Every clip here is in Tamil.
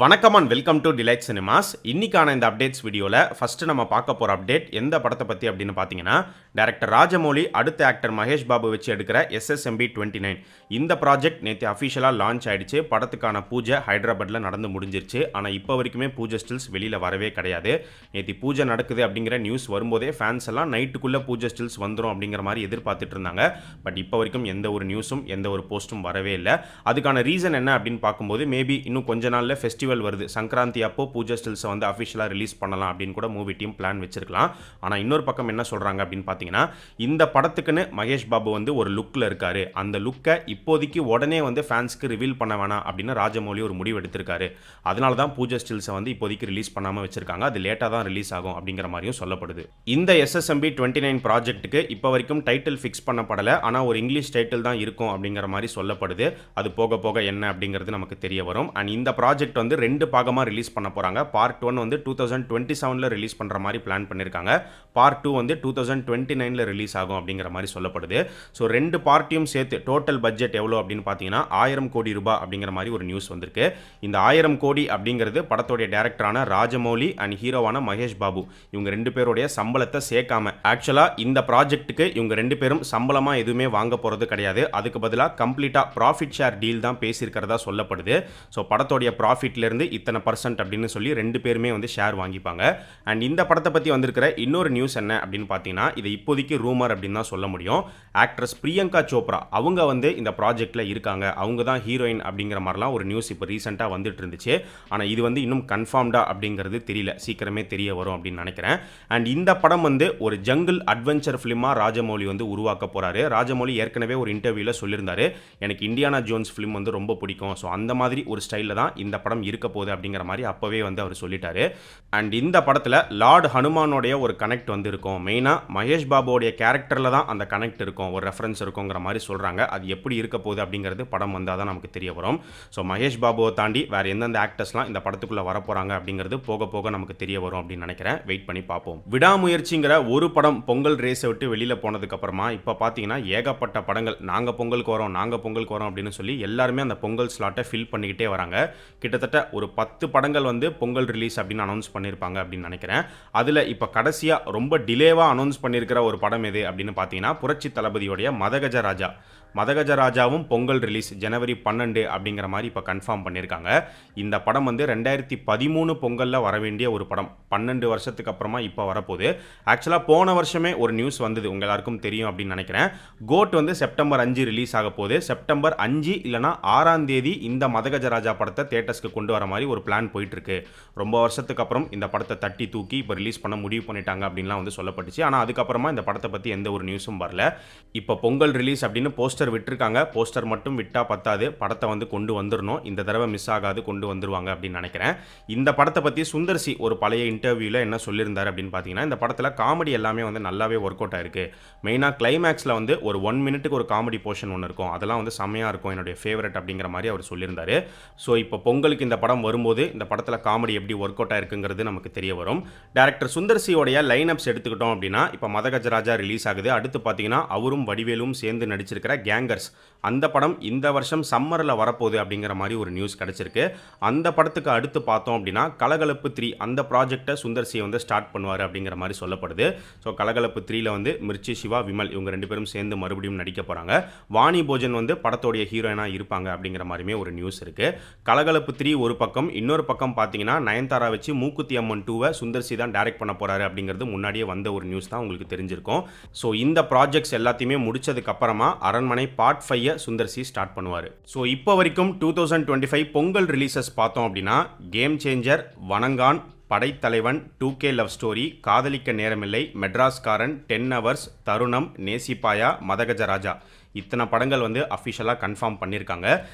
வணக்கம் and welcome to delight cinemas. இன்னைக்கான இந்த அப்டேட்ஸ் வீடியோவில் ஃபஸ்ட்டு நம்ம பார்க்க போகிற அப்டேட் எந்த படத்தை பற்றி அப்படின்னு பார்த்தீங்கன்னா, டைரக்டர் ராஜமௌலி அடுத்த ஆக்டர் மகேஷ் பாபு வச்சு எடுக்கிற SSMB 29 இந்த ப்ராஜெக்ட் நேற்று அஃபிஷியலாக லான்ச் ஆயிடுச்சு. படத்துக்கான பூஜை ஹைதராபாத்தில் நடந்து முடிஞ்சிருச்சு. ஆனால் இப்போ வரைக்குமே பூஜை ஸ்டில்ஸ் வெளியில் வரவே கிடையாது. நேற்று பூஜை நடக்குது அப்படிங்கிற நியூஸ் வரும்போதே ஃபேன்ஸ் எல்லாம் நைட்டுக்குள்ளே பூஜை ஸ்டில்ஸ் வந்துடும் அப்படிங்கிற மாதிரி எதிர்பார்த்துட்டு இருந்தாங்க. பட் இப்போ வரைக்கும் எந்த ஒரு நியூஸும் எந்த ஒரு போஸ்ட்டும் வரவே இல்லை. அதுக்கான ரீசன் என்ன அப்படின்னு பார்க்கும்போது மேபி இன்னும் கொஞ்ச நாளில் ஃபெஸ்டிவல் வருது, சங்கராந்தி அப்போ பூஜா ஸ்டில்ஸை வந்து அஃபிஷியலாக ரிலீஸ் பண்ணலாம் அப்படின்னு கூட மூவி டீம் பிளான் வச்சிருக்கலாம். ஆனால் இன்னொரு பக்கம் என்ன சொல்கிறாங்க அப்படின்னு பார்த்தீங்கன்னா, இந்த படத்துக்குன்னு மகேஷ் பாபு வந்து ஒரு லுக்கில் இருக்காரு. அந்த லுக்கை இப்போதைக்கு உடனே வந்து ஃபேன்ஸ்க்கு ரிவீல் பண்ண வேணாம் அப்படின்னு ராஜமௌலி ஒரு முடிவு எடுத்திருக்காரு. அதனால தான் பூஜா ஸ்டில்ஸை வந்து இப்போதைக்கு ரிலீஸ் பண்ணாமல் வச்சிருக்காங்க. அது லேட்டாக தான் ரிலீஸ் ஆகும் அப்படிங்கிற மாதிரியும் சொல்லப்படுது. இந்த SSMB 29 ப்ராஜெக்ட்டுக்கு இப்போ வரைக்கும் டைட்டில் ஃபிக்ஸ் பண்ணப்படலை. ஆனால் ஒரு இங்கிலீஷ் டைட்டில் தான் இருக்கும் அப்படிங்கிற மாதிரி சொல்லப்படுது. அது போக போக என்ன அப்படிங்கிறது நமக்கு தெரிய வரும். அண்ட் இந்த ப்ராஜெக்ட் வந்து ரெண்டு பாகமாக ரிலீஸ் பண்ண போகிறாங்க. பார்ட் 1 வந்து 2027 ரிலீஸ் பண்ணுற மாதிரி பிளான் பண்ணியிருக்காங்க. பார்ட் 2 வந்து 2029 ரிலீஸ் ஆகும் அப்படிங்கிற மாதிரி சொல்லப்படுது. ஸோ ரெண்டு பார்ட்டியும் சேர்த்து டோட்டல் பட்ஜெட் எவ்வளோ அப்படின்னு பார்த்தீங்கன்னா 1000 கோடி ரூபாய் அப்படிங்கிற மாதிரி ஒரு நியூஸ் வந்திருக்கு. இந்த 1000 கோடி அப்படிங்கிறது படத்தோடைய டைரக்டரான ராஜமௌலி அண்ட் ஹீரோவான மகேஷ் பாபு இவங்க ரெண்டு பேருடைய சம்பளத்தை சேர்க்காம, ஆக்சுவலாக இந்த ப்ராஜெக்ட்டுக்கு இவங்க ரெண்டு பேரும் சம்பளமாக எதுவுமே வாங்க போகிறது கிடையாது. அதுக்கு பதிலாக கம்ப்ளீட்டாக ப்ராஃபிட் ஷேர் டீல் தான் பேசியிருக்கிறதா சொல்லப்படுது. ஸோ படத்தோடைய ப்ராஃபிட்லேருந்து இத்தனை % அப்படின்னு சொல்லி ரெண்டு பேருமே வந்து ஷேர் வாங்கிப்பாங்க. அண்ட் இந்த படத்தை பற்றி வந்திருக்கிற இன்னொரு நியூஸ் என்ன அப்படின்னு பார்த்தீங்கன்னா, இது இப்போதைக்கு ரூமர் அப்படின்னு தான் சொல்ல முடியும். ஆக்ட்ரஸ் பிரியங்கா சோப்ரா அவங்க வந்து இந்த ப்ராஜெக்டில் இருக்காங்க, அவங்க தான் ஹீரோயின் அப்படிங்கிற மாதிரிலாம் ஒரு நியூஸ் இப்போ ரீசெண்டாக வந்துட்டு இருந்துச்சு. ஆனால் இது வந்து இன்னும் கன்ஃபார்ம்டா அப்படிங்கிறது தெரியல, சீக்கிரமே தெரிய வரும் அப்படின்னு நினைக்கிறேன். அண்ட் இந்த படம் வந்து ஒரு ஜங்கிள் அட்வென்ச்சர் ஃபிலிமாக ராஜமௌலி வந்து உருவாக்க போகிறாரு. ராஜமௌலி ஏற்கனவே ஒரு இன்டர்வியூவில் சொல்லியிருந்தாரு, எனக்கு இண்டியானா ஜோன்ஸ் ஃபிலிம் வந்து ரொம்ப பிடிக்கும், ஸோ அந்த மாதிரி ஒரு ஸ்டைலில் தான் இந்த படம் இருக்க போகுது அப்படிங்கிற மாதிரி அப்போவே வந்து அவர் சொல்லிட்டாரு. அண்ட் இந்த படத்தில் லார்ட் ஹனுமானோடைய ஒரு கனெக்ட் வந்து இருக்கும். மெயினாக மகேஷ் பாபுவோடைய கேரக்டரில் தான் அந்த கனெக்ட் இருக்கும், ஒரு ரெஃபரன்ஸ் இருக்குங்கிற மாதிரி சொல்கிறாங்க. அது எப்படி இருக்க போகுது அப்படிங்கிறது படம் வந்தால் தான் நமக்கு தெரிய வரும். ஸோ மகேஷ் பாபுவை தாண்டி வேறு எந்தெந்த ஆக்டர்ஸ்லாம் இந்த படத்துக்குள்ளே வரப்போகிறாங்க அப்படிங்கிறது போக போக நமக்கு தெரிய வரும் அப்படின்னு நினைக்கிறேன். வெயிட் பண்ணி பார்ப்போம். விடாமுயற்சிங்கிற ஒரு படம் பொங்கல் ரேஸை விட்டு வெளியில் போனதுக்கப்புறமா இப்போ பார்த்தீங்கன்னா ஏகப்பட்ட படங்கள் நாங்கள் பொங்கலுக்கு வரோம் நாங்கள் பொங்கலுக்கு வரோம் அப்படின்னு சொல்லி எல்லாருமே அந்த பொங்கல் ஸ்லாட்டை ஃபில் பண்ணிக்கிட்டே வராங்க. கிட்டத்தட்ட ஒரு 10 படங்கள் வந்து பொங்கல் ரிலீஸ் அப்படின்னு அனௌன்ஸ் பண்ணியிருப்பாங்க அப்படின்னு நினைக்கிறேன். அதில் இப்போ கடைசியாக ரொம்ப டிலேவாக அனௌன்ஸ் பண்ணியிருக்கிற ஒரு படம் எது அப்படின்னு பார்த்தீங்கன்னா, புரட்சி தளபதியோடைய மதகஜராஜாவும் பொங்கல் ரிலீஸ் ஜனவரி 12 அப்படிங்கிற மாதிரி இப்போ கன்ஃபார்ம் பண்ணியிருக்காங்க. இந்த படம் வந்து 2013 பொங்கலில் வர வேண்டிய ஒரு படம், 12 வருஷத்துக்கு அப்புறமா இப்போ வரப்போகுது. ஆக்சுவலாக போன வருஷமே ஒரு நியூஸ் வந்தது, உங்கள் எல்லாருக்கும் தெரியும் அப்படின்னு நினைக்கிறேன். கோட் வந்து செப்டம்பர் 5 ரிலீஸ் ஆக போகுது. செப்டம்பர் 5 இல்லைனா 6ஆம் தேதி இந்த மதகஜராஜா படத்தை தியேட்டர்ஸ்க்கு கொண்டு வர மாதிரி ஒரு பிளான் போயிட்டுருக்கு. ரொம்ப வருஷத்துக்கு அப்புறம் இந்த படத்தை தட்டி தூக்கி இப்போ ரிலீஸ் பண்ண முடிவு பண்ணிட்டாங்க அப்படின்லாம் வந்து சொல்லப்பட்டுச்சு. ஆனால் அதுக்கப்புறமா இந்த படத்தை பற்றி எந்த ஒரு நியூஸும் வரல. இப்போ பொங்கல் ரிலீஸ் அப்படின்னு போஸ்டர் விட்டுருக்காங்க. போஸ்டர் மட்டும் விட்டா பத்தாது, படத்தை வந்து கொண்டு வந்துடணும். இந்த தடவை மிஸ் ஆகாது, கொண்டு வந்துருவாங்க அப்படின்னு நினைக்கிறேன். இந்த படத்தை பற்றி சுந்தர் சி ஒரு பழைய இன்டர்வியூவில் என்ன சொல்லியிருந்தார் அப்படின்னு பார்த்தீங்கன்னா, இந்த படத்தில் காமெடி எல்லாமே வந்து நல்லாவே ஒர்க் அவுட் ஆயிருக்கு. மெயினாக கிளைமேக்ஸில் வந்து ஒரு 1 மினிட்டுக்கு ஒரு காமெடி போர்ஷன் ஒன்று இருக்கும், அதெல்லாம் வந்து செம்மையாக இருக்கும், என்னுடைய ஃபேவரட் அப்படிங்கிற மாதிரி அவர் சொல்லியிருந்தாரு. ஸோ இப்போ பொங்கலுக்கு இந்த படம் வரும்போது இந்த படத்தில் காமெடி எப்படி ஒர்க் அவுட் ஆயிருக்குங்கிறது நமக்கு தெரிய வரும். டைரக்டர் சுந்தர் சியோடைய லைனப்ஸ் எடுத்துக்கிட்டோம் அப்படின்னா, இப்போ மதகஜராஜா ரிலீஸ் ஆகுது. அடுத்து பார்த்தீங்கன்னா அவரும் வடிவேலும் சேர்ந்து நடிச்சிருக்கிற கேங்கர்ஸ், அந்த படம் இந்த வருஷம் சம்மரில் வரப்போகுது அப்படிங்கிற மாதிரி ஒரு நியூஸ் கிடச்சிருக்கு. அந்த படத்துக்கு அடுத்து பார்த்தோம் அப்படின்னா கலகலப்பு 3 அந்த ப்ராஜெக்டை சுந்தர் சி வந்து ஸ்டார்ட் பண்ணுவார் அப்படிங்கிற மாதிரி சொல்லப்படுது. ஸோ கலகலப்பு 3ல வந்து மிர்ச்சி சிவா விமல் இவங்க ரெண்டு பேரும் சேர்ந்து மறுபடியும் நடிக்க போகிறாங்க. வாணி போஜன் வந்து படத்தோடைய ஹீரோயினாக இருப்பாங்க அப்படிங்கிற மாதிரியுமே ஒரு நியூஸ் இருக்குது. கலகலப்பு 3 ஒரு பக்கம், இன்னொரு பக்கம் பார்த்தீங்கன்னா நயன்தாரா வச்சு மூக்குத்தி அம்மன் 2 சுந்தர் சி தான் டைரக்ட் பண்ண போகிறாரு அப்படிங்கிறது முன்னாடியே வந்த ஒரு நியூஸ் தான், உங்களுக்கு தெரிஞ்சிருக்கும். ஸோ இந்த ப்ராஜெக்ட்ஸ் எல்லாத்தையுமே முடிச்சதுக்கு அப்புறமா அரண்மனை பார்ட் 5 சுந்தர் சி ஸ்டார்ட் பண்ணுவார். ஸோ இப்போ வரைக்கும் 2025 பொங்கல் ரிலீசஸ் பார்த்தோம் அப்படின்னா கேம் சேஞ்சர், வணங்கான், படைத்தலைவன், 2K லவ் ஸ்டோரி, காதலிக்க நேரமில்லை, மெட்ராஸ்காரன், 10 ஹவர்ஸ், தருணம், நேசிப்பாயா, மதகஜராஜா இத்தனை படங்கள் வந்து அஃபிஷியலாக கன்ஃபார்ம் பண்ணியிருக்காங்க.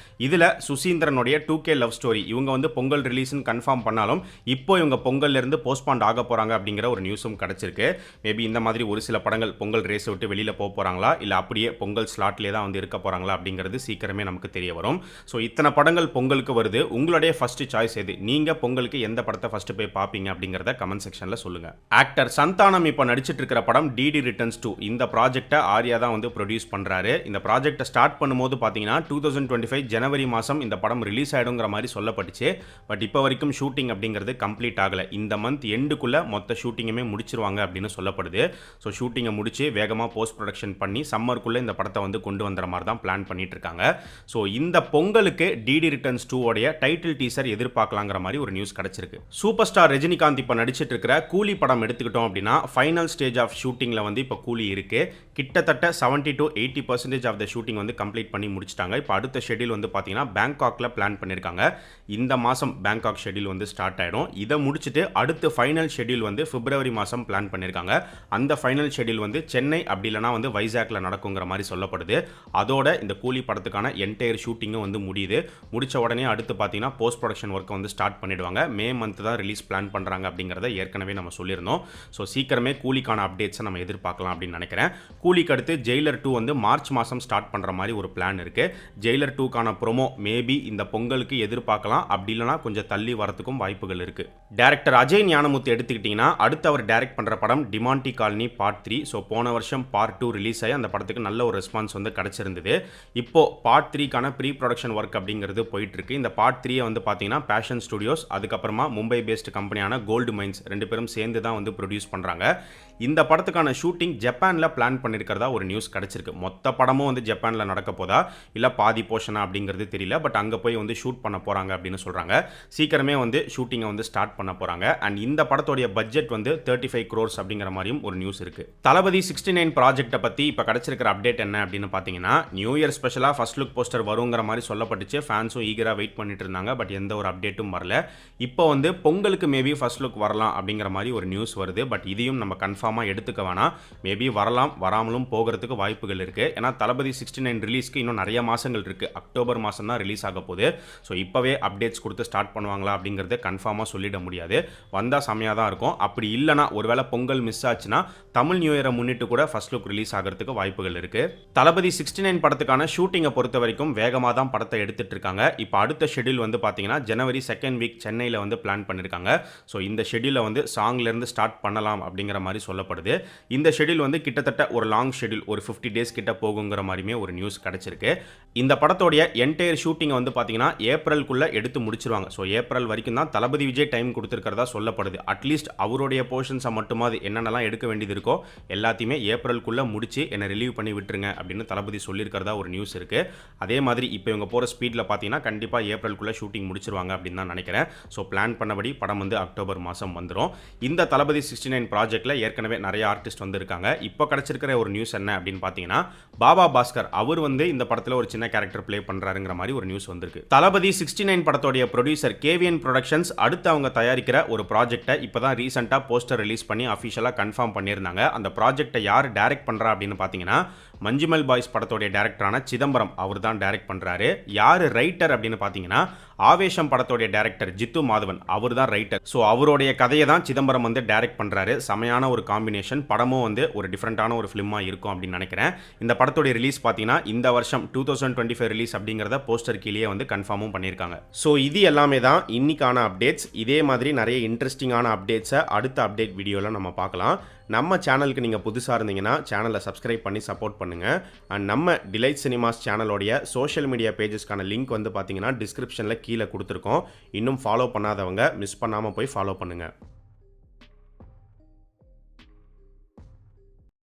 இதில் சுசீந்திரனுடைய 2K லவ் ஸ்டோரி இவங்க வந்து பொங்கல் ரிலீஸ்னு கன்ஃபார்ம் பண்ணாலும் இப்போ இவங்க பொங்கல்லேருந்து போஸ்ட்பாண்ட் ஆக போகிறாங்க அப்படிங்கிற ஒரு நியூஸும் கிடச்சிருக்கு. மேபி இந்த மாதிரி ஒரு சில படங்கள் பொங்கல் ரேஸை விட்டு வெளியில் போக போகிறாங்களா, இல்லை அப்படியே பொங்கல் ஸ்லாட்லேயே தான் வந்து இருக்க போகிறாங்களா அப்படிங்கிறது சீக்கிரமே நமக்கு தெரிய வரும். ஸோ இத்தனை படங்கள் பொங்கலுக்கு வருது. உங்களுடைய ஃபர்ஸ்ட் சாய்ஸ் எது? நீங்கள் பொங்கலுக்கு எந்த படத்தை ஃபஸ்ட்டு போய் பார்ப்பீங்க அப்படிங்கிறத கமெண்ட் செக்ஷனில் சொல்லுங்கள். ஆக்டர் சந்தானம் இப்போ நடிச்சிட்டு இருக்கிற படம் டிடி ரிட்டர்ன்ஸ் 2 இந்த ப்ராஜெக்டை ஆர்யா தான் வந்து ப்ரொடியூஸ் பண்ணுறாரு. இந்த ப்ராஜெக்ட்டை ஸ்டார்ட் பண்ணும்போது பார்த்தீங்கன்னா 2025 ஜனவரி மாதம் இந்த படம் ரிலீஸ் ஆகிடுங்கிற மாதிரி சொல்லப்பட்டுச்சு. பட் இப்போ வரைக்கும் ஷூட்டிங் அப்படிங்கிறது கம்ப்ளீட் ஆகலை. இந்த மந்த் எண்டுக்குள்ளே மொத்த ஷூட்டிங்குமே முடிச்சிருவாங்க அப்படின்னு சொல்லப்படுது. ஸோ ஷூட்டிங்கை முடிச்சு வேகமாக போஸ்ட் ப்ரொடக்ஷன் பண்ணி சம்மருக்குள்ளே இந்த படத்தை வந்து கொண்டு வந்துற மாதிரி தான் பிளான் பண்ணிட்டு இருக்காங்க. ஸோ இந்த பொங்கலுக்கு டிடி ரிட்டர்ன்ஸ் 2 உடைய டைட்டில் டீசர் எதிர்பார்க்கலாங்கிற மாதிரி ஒரு நியூஸ் கிடைச்சிருக்கு. சூப்பர் ஸ்டார் ரஜினிகாந்த் இப்போ நடிச்சிட்டு இருக்கிற கூலி படம் எடுத்துக்கிட்டோம் அப்படின்னா ஃபைனல் ஸ்டேஜ் ஆஃப் ஷூட்டிங்கில் வந்து இப்போ கூலி இருக்கு. கிட்டத்தட்ட 70 to 80% ஆஃப் த ஷூட்டிங் வந்து கம்ப்ளீட் பண்ணி முடிச்சிட்டாங்க. இப்போ அடுத்த ஷெட்யூல் வந்து பார்த்தீங்கன்னா பேங்காக்ல பிளான் பண்ணியிருக்காங்க. இந்த மாதம் பேங்காக் ஷெட்யூல் வந்து ஸ்டார்ட் ஆகிடும். இதை முடிச்சுட்டு அடுத்த ஃபைனல் ஷெட்யூல் வந்து பிப்ரவரி மாதம் பிளான் பண்ணியிருக்காங்க. அந்த ஃபைனல் ஷெட்யூல் வந்து சென்னை அப்படி இல்லைனா வந்து வைசாக்ல நடக்குங்கிற மாதிரி சொல்லப்படுது. அதோட இந்த கூலி படத்துக்கான என்டையர் ஷூட்டிங்கும் வந்து முடியுது. முடிச்ச உடனே அடுத்து பார்த்தீங்கன்னா போஸ்ட் ப்ரொடக்ஷன் ஒர்க்கை வந்து ஸ்டார்ட் பண்ணிடுவாங்க. மே மந்த் தான் ரிலீஸ் பிளான் பண்ணுறாங்க அப்படிங்கிறத ஏற்கனவே நம்ம சொல்லியிருந்தோம். ஸோ சீக்கிரமே கூலிக்கான அப்டேட்ஸை நம்ம எதிர்பார்க்கலாம் அப்படின்னு நினைக்கிறேன். கூலிக்கு அடுத்து ஜெயிலர் 2 வந்து மார்ச் மாதம் ஸ்டார்ட் பண்ணுற மாதிரி ஒரு பிளான் இருக்குது. ஜெயிலர் 2க்கான ப்ரோமோ மேபி இந்த பொங்கலுக்கு எதிர்பார்க்கலாம். அப்படி இல்லைனா கொஞ்சம் தள்ளி வரத்துக்கும் வாய்ப்புகள் இருக்குது. டைரக்டர் அஜய் ஞானமுத்து எடுத்துக்கிட்டிங்கன்னா அடுத்து அவர் டைரக்ட் பண்ணுற படம் டிமாண்டி காலனி பார்ட் 3. ஸோ போன வருஷம் பார்ட் 2 ரிலீஸ் ஆகி அந்த படத்துக்கு நல்ல ஒரு ரெஸ்பான்ஸ் வந்து கிடச்சிருந்தது. இப்போ பார்ட் 3க்கான ப்ரீ ப்ரொடக்ஷன் ஒர்க் அப்படிங்கிறது போயிட்டு இருக்கு. இந்த பார்ட் 3 வந்து பார்த்தீங்கன்னா பேஷன் ஸ்டுடியோஸ் அதுக்கப்புறமா மும்பை பேஸ்டு கம்பெனியான கோல்டு மைன்ஸ் 2 பேரும் சேர்ந்து தான் வந்து ப்ரொடியூஸ் பண்ணுறாங்க. இந்த படத்துக்கான ஷூட்டிங் ஜப்பானில் பிளான் பண்ணியிருக்கிறதா ஒரு நியூஸ் கிடச்சிருக்கு. மொத்த படமும் வந்து ஜப்பானில் நடக்க போதா இல்லை பாதி போர்ஷனா அப்படிங்கிறது தெரியல. பட் அங்கே போய் வந்து ஷூட் பண்ண போகிறாங்க அப்படின்னு சொல்கிறாங்க. சீக்கிரமே வந்து ஷூட்டிங்கை வந்து ஸ்டார்ட் பண்ண போகிறாங்க. அண்ட் இந்த படத்தோடைய பட்ஜெட் வந்து 35 crores அப்படிங்கிற மாதிரியும் ஒரு நியூஸ் இருக்குது. தளபதி 69 ப்ராஜெக்ட்டை பற்றி இப்போ கிடச்சிருக்கிற அப்டேட் என்ன அப்படின்னு பார்த்தீங்கன்னா நியூ இயர் ஸ்பெஷலாக ஃபர்ஸ்ட் லுக் போஸ்டர் வருங்கிற மாதிரி சொல்லப்பட்டுச்சு. ஃபேன்ஸும் ஈகராக வெயிட் பண்ணிட்டு இருந்தாங்க. பட் எந்த ஒரு அப்டேட்டும் வரல. இப்போ வந்து பொங்கலுக்கு மேபி ஃபர்ஸ்ட் லுக் வரலாம் அப்படிங்கிற மாதிரி ஒரு நியூஸ் வருது. பட் இதையும் நம்ம கன்ஃபார்மாக எடுத்துக்க வேணாம். மேபி வரலாம், வராமலும் போகிறதுக்கு வாய்ப்புகள் இருக்குது. ஏன்னா தளபதி 69 ரிலீஸ்க்கு இன்னும் நிறைய மாதங்கள் இருக்குது. அக்டோபர் மாதம் தான் ரிலீஸ் ஆக போகுது. ஸோ இப்போவே அப்டேட்ஸ் கொடுத்து ஸ்டார்ட் பண்ணுவாங்களா அப்படிங்கிறது கன்ஃபார்மாக சொல்லிட முடியாது. வந்தால் செம்மையாக தான் இருக்கும். அப்படி இல்லைனா ஒருவேளை பொங்கல் மிஸ் ஆச்சுன்னா தமிழ் நியூ இயரை முன்னிட்டு கூட ஃபர்ஸ்ட் லுக் ரிலீஸ் ஆகிறதுக்கு வாய்ப்புகள் இருக்குது. தளபதி 69 படத்துக்கான ஷூட்டிங்கை பொறுத்த வரைக்கும் வேகமாக தான் படத்தை எடுத்துட்டு இருக்காங்க. இப்போ அடுத்த ஷெட்யூல் வந்து பார்த்தீங்கன்னா ஜனவரி 2nd வீக் சென்னையில் வந்து பிளான் பண்ணியிருக்காங்க. ஸோ இந்த ஷெட்யூலை வந்து சாங்லேருந்து ஸ்டார்ட் பண்ணலாம் அப்படிங்கிற மாதிரி சொல்லப்படுது. இந்த ஷெட்யூல் வந்து கிட்டத்தட்ட ஒரு லாங் ஷெட்யூல், ஒரு 50 days கிட்ட போகுங்கிற மாதிரியுமே ஒரு நியூஸ் கிடைச்சிருக்கு. இந்த படத்தோடைய என்டையர் ஷூட்டிங்கை வந்து பார்த்தீங்கன்னா ஏப்ரலுக்குள்ளே எடுத்து முடிச்சிருவாங்க. ஸோ ஏப்ரல் வரைக்கும் தான் தளபதி விஜய் டைம் கொடுத்துருக்கிறதா சொல்லப்படுது. அட்லீஸ்ட் அவருடைய போர்ஷன்ஸை மட்டுமாவது என்னென்னலாம் எடுக்க வேண்டியது இருக்கோ எல்லாத்தையுமே ஏப்ரலுக்குள்ளே முடிச்சு என்னை ரிலீவ் பண்ணி விட்டுருங்க அப்படின்னு தளபதி சொல்லியிருக்கிறதா ஒரு நியூஸ் இருக்குது. அதே மாதிரி இப்போ இவங்க போகிற ஸ்பீடில் பார்த்தீங்கன்னா கண்டிப்பாக ஏப்ரலுக்குள்ளே ஷூட்டிங் முடிச்சிருவாங்க அப்படின்னு தான் நினைக்கிறேன். ஸோ பிளான் பண்ணபடி படம் வந்து அக்டோபர் மாதம் வந்துடும். இந்த தளபதி 69 ப்ராஜெக்டில் ஏற்கனவே நிறைய ஆர்டிஸ்ட் வந்து இருக்காங்க. இப்போ கிடைச்சிருக்கிற ஒரு நியூஸ் என்ன அப்படின்னு பார்த்தீங்கன்னா பாபா பாஸ்கர் அவர் வந்து இந்த படத்தில் ஒரு சின்ன கேரக்டர் ப்ளே பண்ணுறாருங்கிற மாதிரி ஒரு நியூஸ் வந்திருக்கு. தளபதி 69 படத்தோடைய ப்ரொடியூசர் கேவிஎன் ப்ரொடக்ஷன்ஸ் அடுத்து அவங்க தயாரிக்கிற ஒரு ப்ராஜெக்டை இப்போ தான் ரீசெண்டாக போஸ்டர் ரிலீஸ் பண்ணி அஃபிஷியலாக கன்ஃபார்ம் பண்ணியிருந்தாங்க. அந்த ப்ராஜெக்டை யார் டைரக்ட் பண்ணுறா அப்படின்னு பார்த்தீங்கன்னா மஞ்சுமல் பாய்ஸ் படத்தோடைய டைரக்டரான சிதம்பரம் அவர் தான் டைரக்ட் பண்ணுறாரு. யார் ரைட்டர் அப்படின்னு பார்த்தீங்கன்னா ஆவேஷம் படத்தோடைய டைரக்டர் ஜித்து மாதவன் அவர் தான் ரைட்டர். ஸோ அவருடைய கதையை தான் சிதம்பரம் வந்து டைரக்ட் பண்ணுறாரு. செமையான ஒரு காம்பினேஷன். படமும் வந்து ஒரு டிஃப்ரெண்ட்டான ஒரு ஃபிலிமாக இருக்கும் அப்படின்னு நினைக்கிறேன். இந்த படத்தோடைய ரிலீஸ் பார்த்தீங்கன்னா இந்த வருஷம் 2025 ரிலீஸ் அப்படிங்கிறத போஸ்டர் கீழே வந்து கன்ஃபார்மும் பண்ணியிருக்காங்க. ஸோ இது எல்லாமே தான் இன்னைக்கான அப்டேட்ஸ். இதே மாதிரி நிறைய இன்ட்ரெஸ்டிங்கான அப்டேட்ஸை அடுத்த அப்டேட் வீடியோவில் நம்ம பார்க்கலாம். நம்ம சேனலுக்கு நீங்கள் புதுசாக இருந்தீங்கன்னா சேனலை சப்ஸ்கிரைப் பண்ணி சப்போர்ட் பண்ணுங்கள். அண்ட் நம்ம டிலைட் சினிமாஸ் சேனலோடைய சோஷியல் மீடியா பேஜஸ்க்கான லிங்க் வந்து பார்த்தீங்கன்னா டிஸ்கிரிப்ஷனில் கீழே கொடுத்துருக்கோம். இன்னும் ஃபாலோ பண்ணாதவங்க மிஸ் பண்ணாமல் போய் ஃபாலோ பண்ணுங்கள்.